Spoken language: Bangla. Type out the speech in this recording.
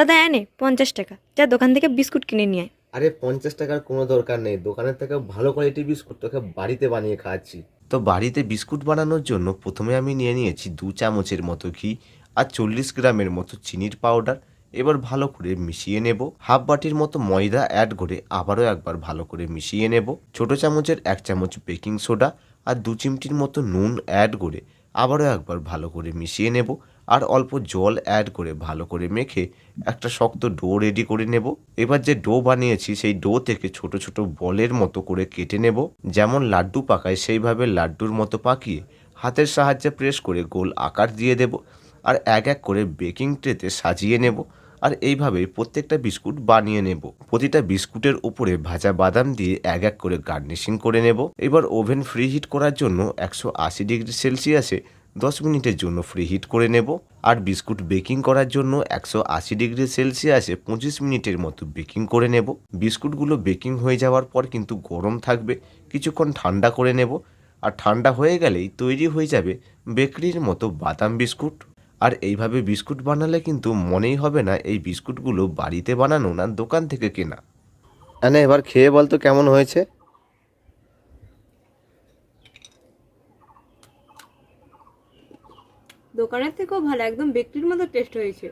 দাদা এনে 50 টাকা, যা দোকান থেকে বিস্কুট কিনে নিয়ে আয়। আরে 50 টাকার কোনো দরকার নেই, দোকানের থেকে ভালো কোয়ালিটির বিস্কুট তোকে বাড়িতে বানিয়ে খাওয়াচ্ছি। তো বাড়িতে বিস্কুট বানানোর জন্য প্রথমে আমি নিয়ে নিয়েছি 2 চামচের মতো ঘি আর 40 গ্রামের মতো চিনির পাউডার। এবার ভালো করে মিশিয়ে নেব। হাফ বাটির মতো ময়দা অ্যাড করে আবারও একবার ভালো করে মিশিয়ে নেব। ছোট চামচের 1 চামচ বেকিং সোডা আর 2 চিমটির মতো নুন অ্যাড করে আবারও একবার ভালো করে মিশিয়ে নেব। আর অল্প জল অ্যাড করে ভালো করে মেখে একটা শক্ত ডো রেডি করে নেব। এবার যে ডো বানিয়েছি সেই ডো থেকে ছোট ছোট বলের মতো করে কেটে নেব। যেমন লাড্ডু পাকায় সেইভাবে লাড্ডুর মতো পাকিয়ে হাতের সাহায্যে প্রেস করে গোল আকার দিয়ে দেব। আর এক এক করে বেকিং ট্রেতে সাজিয়ে নেব। আর এইভাবে প্রত্যেকটা বিস্কুট বানিয়ে নেব। প্রতিটা বিস্কুটের উপরে ভাজা বাদাম দিয়ে এক এক করে গার্নিশিং করে নেব। এবার ওভেন ফ্রি হিট করার জন্য 180 ডিগ্রি সেলসিয়াসে 10 মিনিটের জন্য ফ্রি হিট করে নেব। আর বিস্কুট বেকিং করার জন্য 180 ডিগ্রি সেলসিয়াসে 25 মিনিটের মতো বেকিং করে নেব। বিস্কুটগুলো বেকিং হয়ে যাওয়ার পর কিন্তু গরম থাকবে, কিছুক্ষণ ঠান্ডা করে নেব। আর ঠান্ডা হয়ে গেলেই তৈরি হয়ে যাবে বেকারির মতো বাদাম বিস্কুট। আর এইভাবে বিস্কুট বানালে কিন্তু মনেই হবে না এই বিস্কুটগুলো বাড়িতে বানানো না দোকান থেকে কেনা। এবার খেয়ে বলতো কেমন হয়েছে। দোকানের থেকেও ভালো, একদম বেকরির মতো টেস্ট হয়েছে।